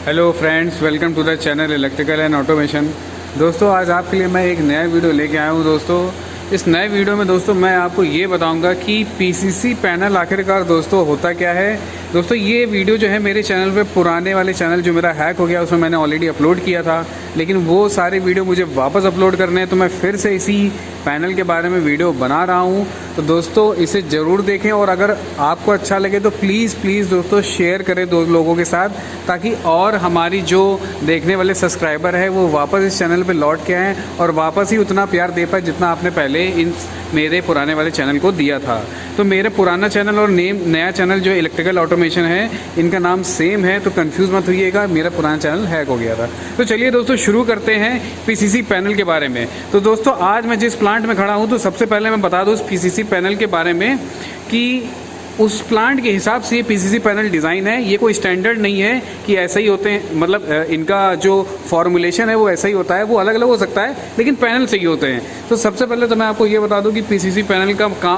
Hello friends, welcome to the channel electrical and automation. दोस्तों, आज आपके लिए मैं एक नया वीडियो लेके आया हूँ। दोस्तों, इस नए वीडियो में दोस्तों मैं आपको ये बताऊंगा कि पीसीसी पैनल आखिरकार दोस्तों होता क्या है। दोस्तों, ये वीडियो जो है मेरे चैनल पे पुराने वाले चैनल जो मेरा हैक हो गया उसमें मैंने ऑलरेडी अपलोड किया था, लेकिन वो सारे वीडियो मुझे वापस अपलोड करने हैं, तो मैं फिर से इसी पैनल के बारे में वीडियो बना रहा हूँ। तो दोस्तों इसे ज़रूर देखें, और अगर आपको अच्छा लगे तो प्लीज़ दोस्तों शेयर करें दो लोगों के साथ, ताकि और हमारी जो देखने वाले सब्सक्राइबर है वो वापस इस चैनल पे लौट के आएँ और वापस ही उतना प्यार दे पाए जितना आपने पहले इन मेरे पुराने वाले चैनल को दिया था। तो मेरे पुराना चैनल और नया चैनल जो इलेक्ट्रिकल ऑटोमेशन है, इनका नाम सेम है, तो कंफ्यूज मत होइएगा, मेरा पुराना चैनल हैक हो गया था। तो चलिए दोस्तों शुरू करते हैं पीसीसी पैनल के बारे में। तो दोस्तों आज मैं जिस प्लांट में खड़ा हूँ, तो सबसे पहले मैं बता दूँ उस पीसीसी पैनल के बारे में कि उस प्लांट के हिसाब से ये पीसीसी पैनल डिज़ाइन है। ये कोई स्टैंडर्ड नहीं है कि ऐसा ही होते हैं, मतलब इनका जो फॉर्मुलेशन है वो ऐसा ही होता है, वो अलग अलग हो सकता है लेकिन पैनल सही होते हैं। तो सबसे पहले तो मैं आपको ये बता दूं कि पीसीसी पैनल का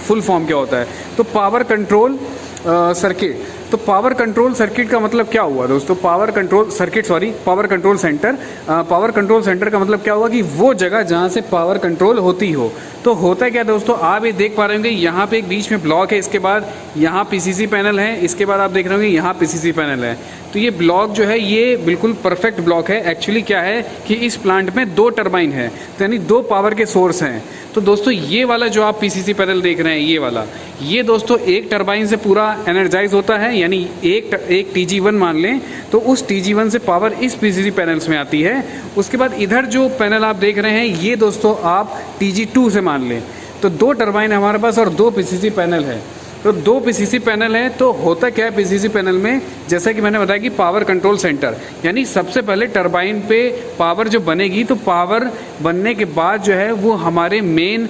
फुल फॉर्म क्या होता है। तो पावर कंट्रोल सर्किट। तो पावर कंट्रोल सर्किट का मतलब क्या हुआ दोस्तों? Power control centre. Power control centre का मतलब क्या हुआ कि वो जगह जहाँ से पावर कंट्रोल होती हो। तो होता है क्या दोस्तों, आप ये देख पा रहे होंगे यहाँ पे एक बीच में ब्लॉक है, इसके बाद यहाँ पीसीसी पैनल है, इसके बाद आप देख रहे होंगे यहाँ पीसीसी पैनल है। तो ये ब्लॉक जो है ये बिल्कुल परफेक्ट ब्लॉक है। एक्चुअली क्या है कि इस प्लांट में 2 टरबाइन है, तो यानी 2 पावर के सोर्स हैं। तो दोस्तों ये वाला जो आप पीसीसी पैनल देख रहे हैं, ये दोस्तों एक टरबाइन से पूरा एनर्जाइज होता है, यानी एक TG1 मान लें, तो उस TG1 से पावर इस पीसीसी पैनल्स में आती है। उसके बाद इधर जो पैनल आप देख रहे हैं ये दोस्तों आप TG2 से मान लें। तो 2 टरबाइन हमारे पास और 2 पीसीसी पैनल है। तो 2 पीसीसी पैनल है। तो होता क्या है पीसीसी पैनल में, जैसा कि मैंने बताया कि पावर कंट्रोल सेंटर, यानी सबसे पहले टरबाइन पे पावर जो बनेगी, तो पावर बनने के बाद जो है वो हमारे मेन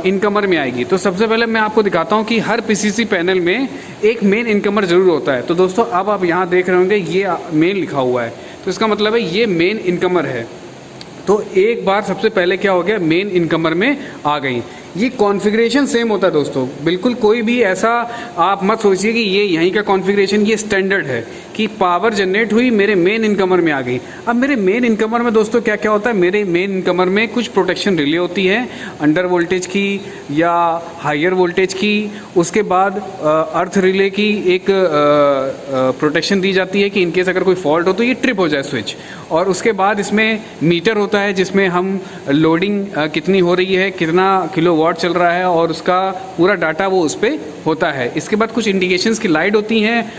इनकमर में आएगी। तो सबसे पहले मैं आपको दिखाता हूँ कि हर पीसीसी पैनल में एक मेन इनकमर जरूर होता है। तो दोस्तों अब आप यहाँ देख रहे होंगे ये मेन लिखा हुआ है, तो इसका मतलब है ये मेन इनकमर है। तो एक बार सबसे पहले क्या हो गया, मेन इनकमर में आ गई। ये कॉन्फ़िगरेशन सेम होता है दोस्तों, बिल्कुल कोई भी ऐसा आप मत सोचिए कि ये यहीं का कॉन्फ़िगरेशन, ये स्टैंडर्ड है कि पावर जनरेट हुई मेरे मेन इनकमर में आ गई। अब मेरे मेन इनकमर में दोस्तों क्या क्या होता है, मेरे मेन इनकमर में कुछ प्रोटेक्शन रिले होती है, अंडर वोल्टेज की या हायर वोल्टेज की। उसके बाद अर्थ रिले की एक प्रोटेक्शन दी जाती है कि इनकेस अगर कोई फॉल्ट हो तो ये ट्रिप हो जाए स्विच। और उसके बाद इसमें मीटर होता है जिसमें हम लोडिंग कितनी हो रही है, कितना किलोवाट चल रहा है, और उसका पूरा डाटा वो उस पर होता है। इसके बाद कुछ इंडिकेशंस की लाइट होती हैं,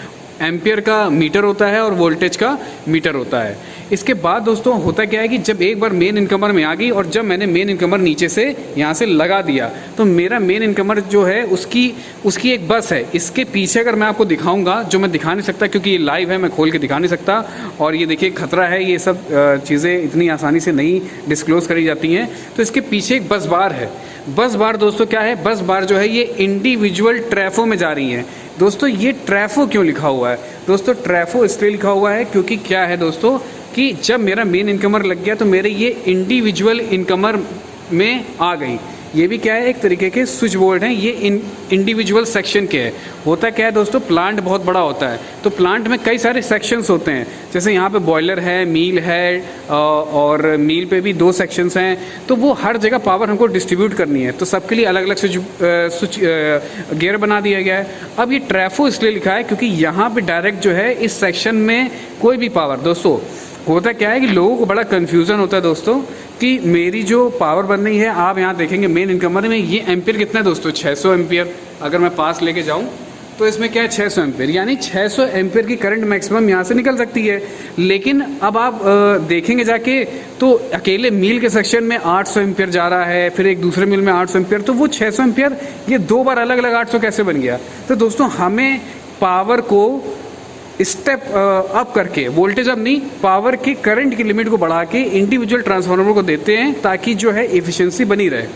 एम्पियर का मीटर होता है और वोल्टेज का मीटर होता है। इसके बाद दोस्तों होता क्या है कि जब एक बार मेन इनकमर में आ गई और जब मैंने मेन इनकमर नीचे से यहाँ से लगा दिया, तो मेरा मेन इनकमर जो है उसकी एक बस है। इसके पीछे अगर मैं आपको दिखाऊंगा, जो मैं दिखा नहीं सकता क्योंकि ये लाइव है, मैं खोल के दिखा नहीं सकता, और ये देखिए खतरा है, ये सब चीज़ें इतनी आसानी से नहीं डिस्क्लोज करी जाती हैं। तो इसके पीछे एक बस बार है। बस बार दोस्तों क्या है, बस बार जो है ये इंडिविजुअल ट्रैफो में जा रही है। दोस्तों ये ट्रैफो क्यों लिखा हुआ है? दोस्तों ट्रैफो इसलिए लिखा हुआ है क्योंकि क्या है दोस्तों कि जब मेरा मेन इनकमर लग गया तो मेरे ये इंडिविजुअल इनकमर में आ गई। ये भी क्या है, एक तरीके के स्विच बोर्ड हैं, ये इंडिविजुअल सेक्शन के है। होता क्या है दोस्तों, प्लांट बहुत बड़ा होता है, तो प्लांट में कई सारे सेक्शंस होते हैं। जैसे यहाँ पे बॉयलर है, मील है, और मील पे भी 2 सेक्शंस हैं। तो वो हर जगह पावर हमको डिस्ट्रीब्यूट करनी है, तो सबके लिए अलग अलग स्विच गियर बना दिया गया है। अब ये ट्रैफो इसलिए लिखा है क्योंकि यहाँ पे डायरेक्ट जो है इस सेक्शन में कोई भी पावर, दोस्तों होता क्या है कि लोगों को बड़ा कन्फ्यूज़न होता है दोस्तों कि मेरी जो पावर बन रही है, आप यहाँ देखेंगे मेन इनकमर में ये एम्पियर कितना है दोस्तों, 600 एम्पियर। अगर मैं पास लेके जाऊँ तो इसमें क्या है 600 एम्पियर, यानी 600 एम्पियर की करंट मैक्सिमम यहाँ से निकल सकती है। लेकिन अब आप देखेंगे जाके तो अकेले मील के सेक्शन में 800 एम्पियर जा रहा है, फिर एक दूसरे मील में 800 एम्पियर, तो वो 600 एम्पियर ये 2 बार अलग अलग 800 कैसे बन गया? तो दोस्तों हमें पावर को स्टेप अप करके, वोल्टेज अप नहीं, पावर की करंट की लिमिट को बढ़ा के इंडिविजुअल ट्रांसफार्मर को देते हैं ताकि जो है एफिशिएंसी बनी रहे।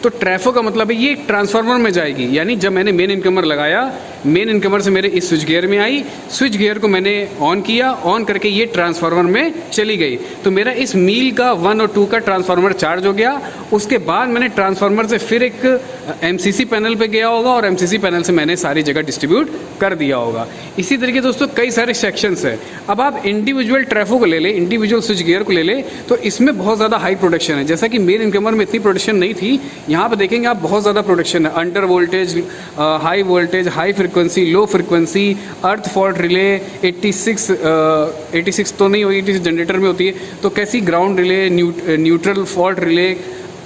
तो ट्रैफो का मतलब है ये ट्रांसफार्मर में जाएगी, यानी जब मैंने मेन इनकमर लगाया, मेन इनकमर से मेरे इस स्विच गियर में आई, स्विच गियर को मैंने ऑन किया, ऑन करके ये ट्रांसफार्मर में चली गई, तो मेरा इस मील का 1 और 2 का ट्रांसफार्मर चार्ज हो गया। उसके बाद मैंने ट्रांसफार्मर से फिर एक एमसीसी पैनल पे गया होगा और एमसीसी पैनल से मैंने सारी जगह डिस्ट्रीब्यूट कर दिया होगा। इसी तरीके दोस्तों कई सारे सेक्शंस है। अब आप इंडिविजुअल ट्रैफो को ले ले, इंडिविजुअल स्विच गियर को ले ले, तो इसमें बहुत ज़्यादा हाई प्रोडक्शन है। जैसा कि मेन इनकमर में इतनी प्रोडक्शन नहीं थी, यहाँ पे देखेंगे आप बहुत ज़्यादा प्रोडक्शन है। Under voltage, high voltage, high frequency, low frequency, अर्थ फॉल्ट रिले, 86 तो नहीं होगी, 86 जनरेटर में होती है, तो कैसी ground relay, neutral fault relay,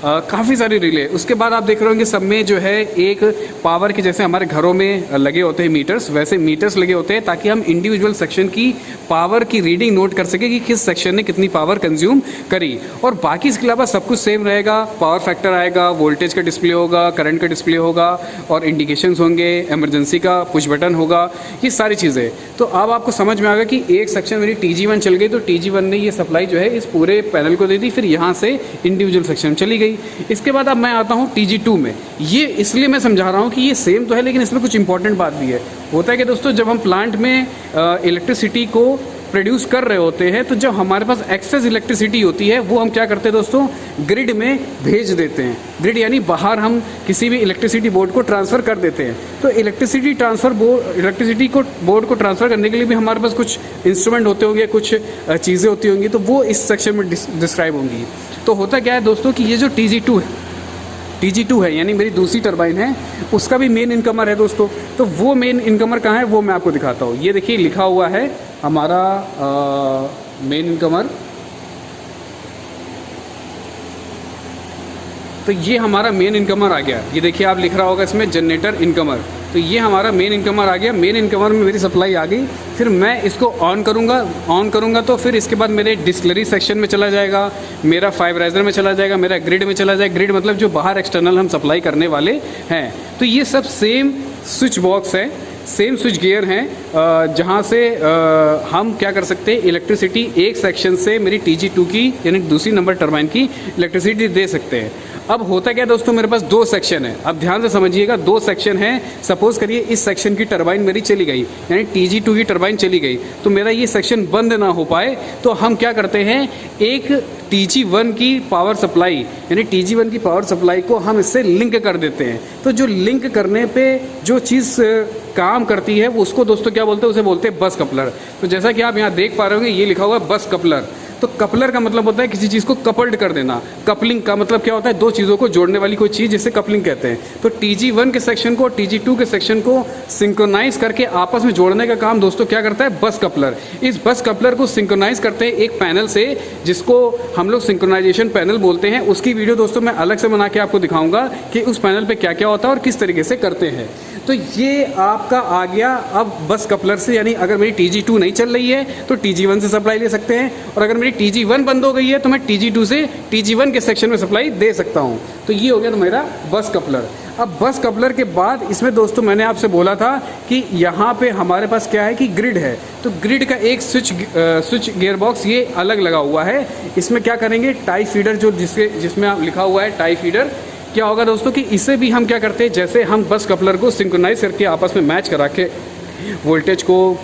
काफ़ी सारी रिले। उसके बाद आप देख रहे होंगे सब में जो है एक पावर के, जैसे हमारे घरों में लगे होते हैं मीटर्स, वैसे मीटर्स लगे होते हैं ताकि हम इंडिविजुअल सेक्शन की पावर की रीडिंग नोट कर सके कि किस सेक्शन ने कितनी पावर कंज्यूम करी। और बाकी इसके अलावा सब कुछ सेम रहेगा। पावर फैक्टर आएगा, वोल्टेज का डिस्प्ले होगा, करंट का डिस्प्ले होगा और इंडिकेशंस होंगे, इमरजेंसी का पुश बटन होगा, ये सारी चीज़ें। तो अब आपको समझ में आ गया कि एक सेक्शन मेरी TG1 चल गई, तो TG1 ने ये सप्लाई जो है इस पूरे पैनल को दे दी, फिर यहाँ से इंडिविजुअल सेक्शन चली गई। इसके बाद अब मैं आता हूँ TG2 में। ये इसलिए मैं समझा रहा हूँ कि ये सेम तो है, लेकिन इसमें कुछ इंपॉर्टेंट बात भी है। होता है कि दोस्तों जब हम प्लांट में इलेक्ट्रिसिटी को प्रोड्यूस कर रहे होते हैं, तो जब हमारे पास एक्सेस इलेक्ट्रिसिटी होती है वो हम क्या करते हैं दोस्तों, ग्रिड में भेज देते हैं। ग्रिड यानी बाहर हम किसी भी इलेक्ट्रिसिटी बोर्ड को ट्रांसफ़र कर देते हैं। तो इलेक्ट्रिसिटी को बोर्ड को ट्रांसफ़र करने के लिए भी हमारे पास कुछ इंस्ट्रूमेंट होते होंगे, कुछ चीज़ें होती होंगी, तो वो इस सेक्शन में डिस्क्राइब होंगी। तो होता क्या है दोस्तों कि ये जो TG2 है यानी मेरी दूसरी टरबाइन है, उसका भी मेन इनकमर है दोस्तों। तो वो मेन इनकमर कहाँ है वो मैं आपको दिखाता हूँ। ये देखिए लिखा हुआ है हमारा मेन इनकमर। तो ये हमारा मेन इनकमर आ गया। ये देखिए आप लिख रहा होगा इसमें जनरेटर इनकमर। तो ये हमारा मेन इनकमर आ गया। मेन इनकमर में मेरी सप्लाई आ गई। फिर मैं इसको ऑन करूँगा तो फिर इसके बाद मेरे डिस्टिलरी सेक्शन में चला जाएगा, मेरा फाइब्राइजर में चला जाएगा, मेरा ग्रिड में चला जाएगा। ग्रिड मतलब जो बाहर एक्सटर्नल हम सप्लाई करने वाले हैं। तो ये सब सेम स्विच बॉक्स है, सेम स्विच गियर हैं, जहाँ से हम क्या कर सकते हैं, इलेक्ट्रिसिटी एक सेक्शन से मेरी TG2 की यानी दूसरी नंबर टरबाइन की इलेक्ट्रिसिटी दे सकते हैं। अब होता क्या दोस्तों, मेरे पास 2 सेक्शन है। अब ध्यान से समझिएगा, 2 सेक्शन है। सपोज करिए इस सेक्शन की टरबाइन मेरी चली गई, यानी TG2 की टरबाइन चली गई, तो मेरा ये सेक्शन बंद ना हो पाए तो हम क्या करते हैं, एक TG1 की पावर सप्लाई यानी TG1 की पावर सप्लाई को हम इससे लिंक कर देते हैं। तो जो लिंक करने पे जो चीज़ काम करती है वो उसको दोस्तों क्या बोलते हैं, उसे बोलते हैं बस कपलर। तो जैसा कि आप यहाँ देख पा रहे होंगे ये लिखा हुआ है बस कपलर। तो कपलर का मतलब होता है किसी चीज़ को कपल्ड कर देना। कपलिंग का मतलब क्या होता है, 2 चीज़ों को जोड़ने वाली कोई चीज़, जिसे कपलिंग कहते हैं। तो TG1 के सेक्शन को TG2 के सेक्शन को सिंक्रोनाइज करके आपस में जोड़ने का काम दोस्तों क्या करता है, बस कपलर। इस बस कपलर को सिंक्रोनाइज करते हैं एक पैनल से, जिसको हम लोग सिंक्रोनाइजेशन पैनल बोलते हैं। उसकी वीडियो दोस्तों मैं अलग से बना के आपको दिखाऊंगा कि उस पैनल पे क्या क्या होता है और किस तरीके से करते हैं। तो ये आपका आ गया अब बस कपलर से, यानी अगर मेरी TG2 नहीं चल रही है तो TG1 से सप्लाई ले सकते हैं, और अगर मेरी TG1 बंद हो गई है तो मैं TG2 से TG1 के सेक्शन में सप्लाई दे सकता हूँ। तो ये हो गया तो मेरा बस कपलर। अब बस कपलर के बाद इसमें दोस्तों मैंने आपसे बोला था कि यहाँ पे हमारे पास क्या है कि ग्रिड है। तो ग्रिड का एक स्विच गियर बॉक्स ये अलग लगा हुआ है। इसमें क्या करेंगे, टाई फीडर जो जिसमें लिखा हुआ है टाई फीडर, क्या होगा दोस्तों कि इसे भी हम क्या करते हैं, जैसे हम बस कपलर को सिंक्रोनाइज करके आपस में मैच करा के वोल्टेज को,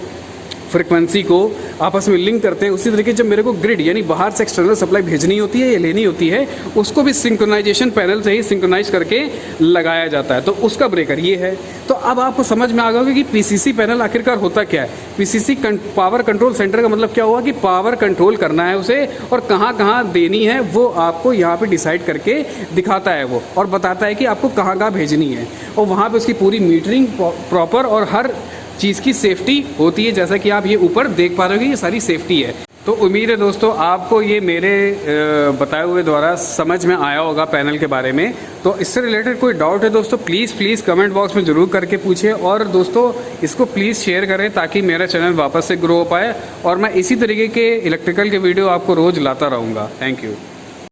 फ्रिक्वेंसी को आपस में लिंक करते हैं, उसी तरीके जब मेरे को ग्रिड यानी बाहर से एक्सटर्नल सप्लाई भेजनी होती है या लेनी होती है, उसको भी सिंक्रोनाइजेशन पैनल से ही सिंक्रोनाइज करके लगाया जाता है। तो उसका ब्रेकर ये है। तो अब आपको समझ में आ गया कि PCC पैनल आखिरकार होता क्या है। PCC पावर कंट्रोल सेंटर का मतलब क्या हुआ कि पावर कंट्रोल करना है उसे, और कहाँ कहाँ देनी है वो आपको यहाँ पे डिसाइड करके दिखाता है वो, और बताता है कि आपको कहाँ कहाँ भेजनी है, और वहाँ पे उसकी पूरी मीटरिंग प्रॉपर और हर चीज़ की सेफ्टी होती है। जैसा कि आप ये ऊपर देख पा रहे हो कि ये सारी सेफ्टी है। तो उम्मीद है दोस्तों आपको ये मेरे बताए हुए द्वारा समझ में आया होगा पैनल के बारे में। तो इससे रिलेटेड कोई डाउट है दोस्तों प्लीज़ कमेंट बॉक्स में ज़रूर करके पूछिए, और दोस्तों इसको प्लीज़ शेयर करें ताकि मेरा चैनल वापस से ग्रो हो पाए, और मैं इसी तरीके के इलेक्ट्रिकल के वीडियो आपको रोज़ लाता रहूँगा। Thank you.